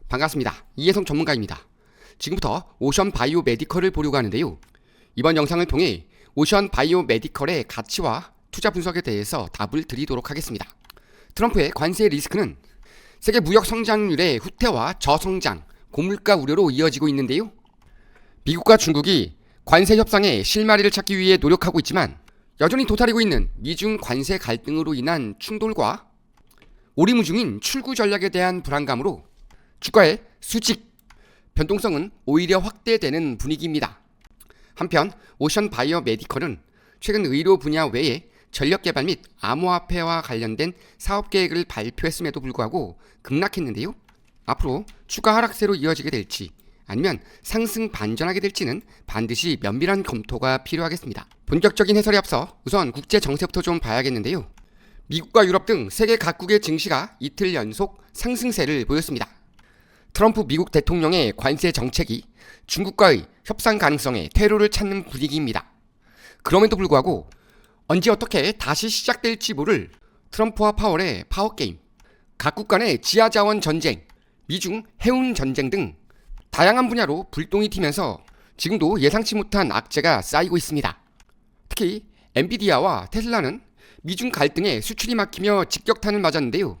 반갑습니다. 이혜성 전문가입니다. 지금부터 오션 바이오 메디컬을 보려고 하는데요. 이번 영상을 통해 오션 바이오 메디컬의 가치와 투자 분석에 대해서 답을 드리도록 하겠습니다. 트럼프의 관세 리스크는 세계 무역 성장률의 후퇴와 저성장, 고물가 우려로 이어지고 있는데요. 미국과 중국이 관세 협상의 실마리를 찾기 위해 노력하고 있지만 여전히 도사리고 있는 미중 관세 갈등으로 인한 충돌과 오리무중인 출구 전략에 대한 불안감으로 주가의 수직 변동성은 오히려 확대되는 분위기입니다. 한편 오션 바이오 메디컬은 최근 의료 분야 외에 전력 개발 및 암호화폐와 관련된 사업 계획을 발표했음에도 불구하고 급락했는데요. 앞으로 추가 하락세로 이어지게 될지 아니면 상승 반전하게 될지는 반드시 면밀한 검토가 필요하겠습니다. 본격적인 해설에 앞서 우선 국제 정세부터 좀 봐야겠는데요. 미국과 유럽 등 세계 각국의 증시가 이틀 연속 상승세를 보였습니다. 트럼프 미국 대통령의 관세 정책이 중국과의 협상 가능성에 퇴로를 찾는 분위기입니다. 그럼에도 불구하고 언제 어떻게 다시 시작될지 모를 트럼프와 파월의 파워게임, 각국 간의 지하자원 전쟁, 미중 해운 전쟁 등 다양한 분야로 불똥이 튀면서 지금도 예상치 못한 악재가 쌓이고 있습니다. 특히 엔비디아와 테슬라는 미중 갈등에 수출이 막히며 직격탄을 맞았는데요.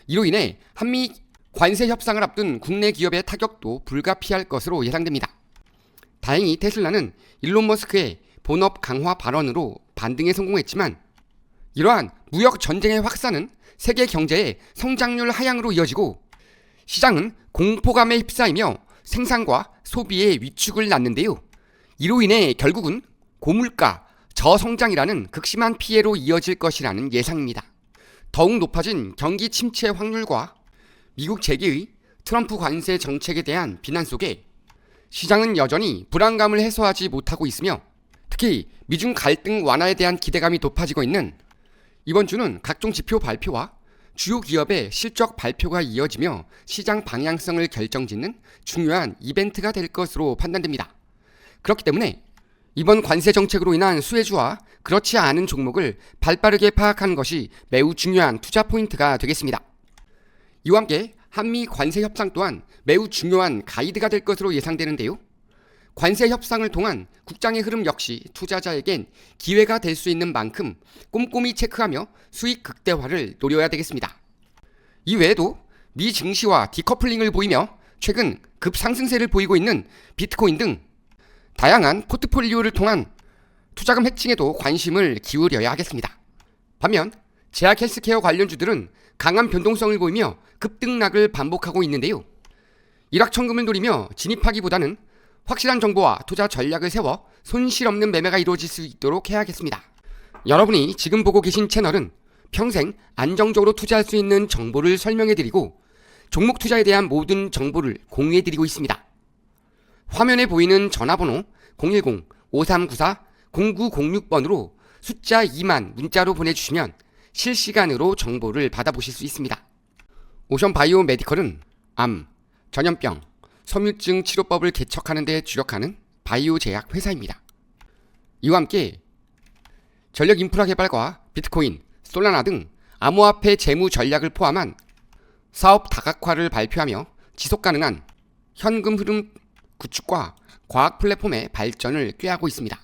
이로 인해 한미 관세 협상을 앞둔 국내 기업의 타격도 불가피할 것으로 예상됩니다. 다행히 테슬라는 일론 머스크의 본업 강화 발언으로 반등에 성공했지만 이러한 무역 전쟁의 확산은 세계 경제의 성장률 하향으로 이어지고 시장은 공포감에 휩싸이며 생산과 소비에 위축을 낳는데요. 이로 인해 결국은 고물가, 저성장이라는 극심한 피해로 이어질 것이라는 예상입니다. 더욱 높아진 경기 침체 확률과 미국 재계의 트럼프 관세 정책에 대한 비난 속에 시장은 여전히 불안감을 해소하지 못하고 있으며 특히 미중 갈등 완화에 대한 기대감이 높아지고 있는 이번 주는 각종 지표 발표와 주요 기업의 실적 발표가 이어지며 시장 방향성을 결정짓는 중요한 이벤트가 될 것으로 판단됩니다. 그렇기 때문에 이번 관세 정책으로 인한 수혜주와 그렇지 않은 종목을 발빠르게 파악하는 것이 매우 중요한 투자 포인트가 되겠습니다. 이와 함께 한미 관세 협상 또한 매우 중요한 가이드가 될 것으로 예상되는데요. 관세 협상을 통한 국장의 흐름 역시 투자자에겐 기회가 될 수 있는 만큼 꼼꼼히 체크하며 수익 극대화를 노려야 되겠습니다. 이 외에도 미 증시와 디커플링을 보이며 최근 급상승세를 보이고 있는 비트코인 등 다양한 포트폴리오를 통한 투자금 해칭에도 관심을 기울여야 하겠습니다. 반면 제약 헬스케어 관련주들은 강한 변동성을 보이며 급등락을 반복하고 있는데요. 일확천금을 노리며 진입하기보다는 확실한 정보와 투자 전략을 세워 손실 없는 매매가 이루어질 수 있도록 해야겠습니다. 여러분이 지금 보고 계신 채널은 평생 안정적으로 투자할 수 있는 정보를 설명해드리고 종목 투자에 대한 모든 정보를 공유해드리고 있습니다. 화면에 보이는 전화번호 010-5394-0906번으로 숫자 2만 문자로 보내주시면 실시간으로 정보를 받아보실 수 있습니다. 오션 바이오 메디컬은 암, 전염병, 섬유증 치료법을 개척하는 데 주력하는 바이오 제약 회사입니다. 이와 함께 전력 인프라 개발과 비트코인, 솔라나 등 암호화폐 재무 전략을 포함한 사업 다각화를 발표하며 지속가능한 현금 흐름 구축과 과학 플랫폼의 발전을 꾀하고 있습니다.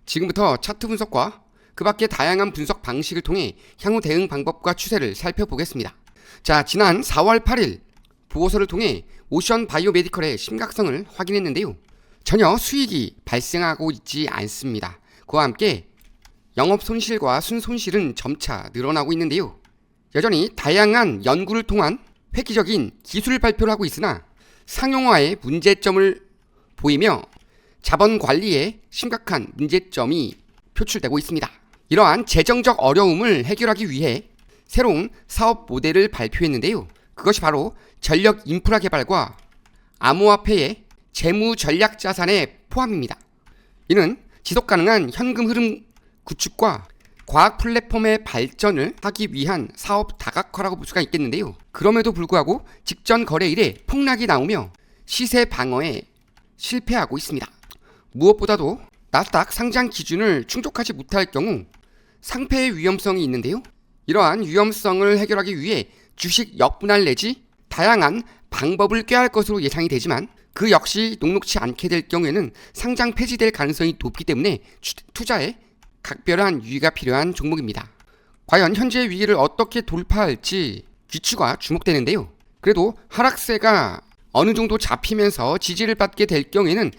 지금부터 차트 분석과 그 밖의 다양한 분석 방식을 통해 향후 대응 방법과 추세를 살펴보겠습니다. 자, 지난 4월 8일 보고서를 통해 오션 바이오 메디컬의 심각성을 확인했는데요. 전혀 수익이 발생하고 있지 않습니다. 그와 함께 영업 손실과 순손실은 점차 늘어나고 있는데요. 여전히 다양한 연구를 통한 획기적인 기술 발표를 하고 있으나 상용화에 문제점을 보이며 자본 관리에 심각한 문제점이 표출되고 있습니다. 이러한 재정적 어려움을 해결하기 위해 새로운 사업 모델을 발표했는데요. 그것이 바로 전력 인프라 개발과 암호화폐의 재무 전략 자산의 포함입니다. 이는 지속 가능한 현금 흐름 구축과 과학 플랫폼의 발전을 하기 위한 사업 다각화라고 볼 수가 있겠는데요. 그럼에도 불구하고 직전 거래일에 폭락이 나오며 시세 방어에 실패하고 있습니다. 무엇보다도 나스닥 상장 기준을 충족하지 못할 경우 상폐의 위험성이 있는데요. 이러한 위험성을 해결하기 위해 주식 역분할 내지 다양한 방법을 꾀할 것으로 예상이 되지만 그 역시 녹록치 않게 될 경우에는 상장 폐지될 가능성이 높기 때문에 투자에 각별한 유의가 필요한 종목입니다. 과연 현재의 위기를 어떻게 돌파할지 귀추가 주목되는데요. 그래도 하락세가 어느 정도 잡히면서 지지를 받게 될 경우에는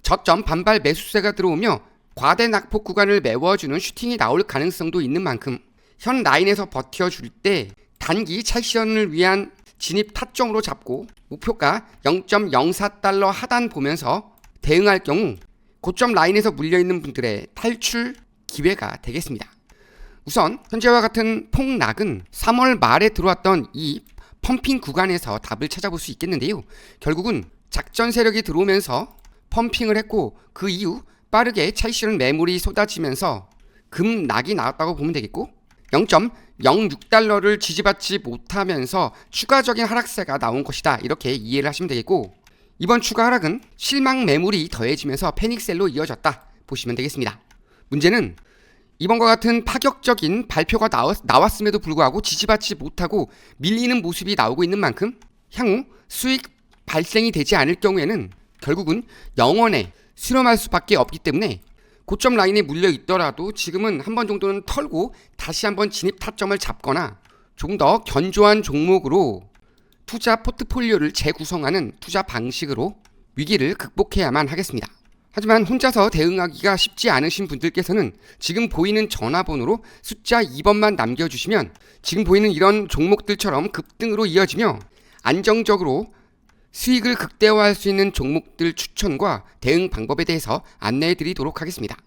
저점 반발 매수세가 들어오며 과대 낙폭 구간을 메워주는 슈팅이 나올 가능성도 있는 만큼 현 라인에서 버텨줄 때 단기 차익실현을 위한 진입 타점으로 잡고 목표가 0.04달러 하단 보면서 대응할 경우 고점 라인에서 물려있는 분들의 탈출 기회가 되겠습니다. 우선 현재와 같은 폭락은 3월 말에 들어왔던 이 펌핑 구간에서 답을 찾아볼 수 있겠는데요. 결국은 작전 세력이 들어오면서 펌핑을 했고 그 이후 빠르게 차익실현 매물이 쏟아지면서 급락이 나왔다고 보면 되겠고 0.06달러를 지지받지 못하면서 추가적인 하락세가 나온 것이다, 이렇게 이해를 하시면 되겠고, 이번 추가 하락은 실망 매물이 더해지면서 패닉셀로 이어졌다 보시면 되겠습니다. 문제는 이번과 같은 파격적인 발표가 나왔음에도 불구하고 지지받지 못하고 밀리는 모습이 나오고 있는 만큼 향후 수익 발생이 되지 않을 경우에는 결국은 영원에 수렴할 수밖에 없기 때문에 고점 라인에 물려 있더라도 지금은 한 번 정도는 털고 다시 한번 진입 타점을 잡거나 조금 더 견조한 종목으로 투자 포트폴리오를 재구성하는 투자 방식으로 위기를 극복해야만 하겠습니다. 하지만 혼자서 대응하기가 쉽지 않으신 분들께서는 지금 보이는 전화번호로 숫자 2번만 남겨주시면 지금 보이는 이런 종목들처럼 급등으로 이어지며 안정적으로 수익을 극대화할 수 있는 종목들 추천과 대응 방법에 대해서 안내해 드리도록 하겠습니다.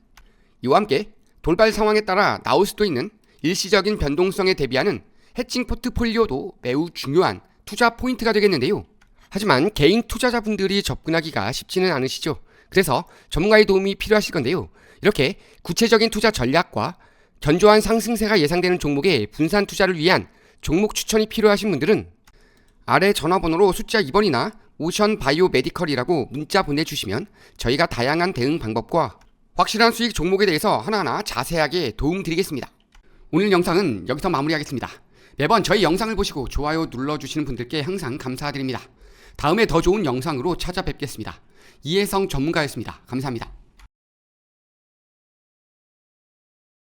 이와 함께 돌발 상황에 따라 나올 수도 있는 일시적인 변동성에 대비하는 해칭 포트폴리오도 매우 중요한 투자 포인트가 되겠는데요. 하지만 개인 투자자분들이 접근하기가 쉽지는 않으시죠. 그래서 전문가의 도움이 필요하실 건데요. 이렇게 구체적인 투자 전략과 견조한 상승세가 예상되는 종목의 분산 투자를 위한 종목 추천이 필요하신 분들은 아래 전화번호로 숫자 2번이나 오션 바이오 메디컬이라고 문자 보내주시면 저희가 다양한 대응 방법과 확실한 수익 종목에 대해서 하나하나 자세하게 도움드리겠습니다. 오늘 영상은 여기서 마무리하겠습니다. 매번 저희 영상을 보시고 좋아요 눌러주시는 분들께 항상 감사드립니다. 다음에 더 좋은 영상으로 찾아뵙겠습니다. 이혜성 전문가였습니다. 감사합니다.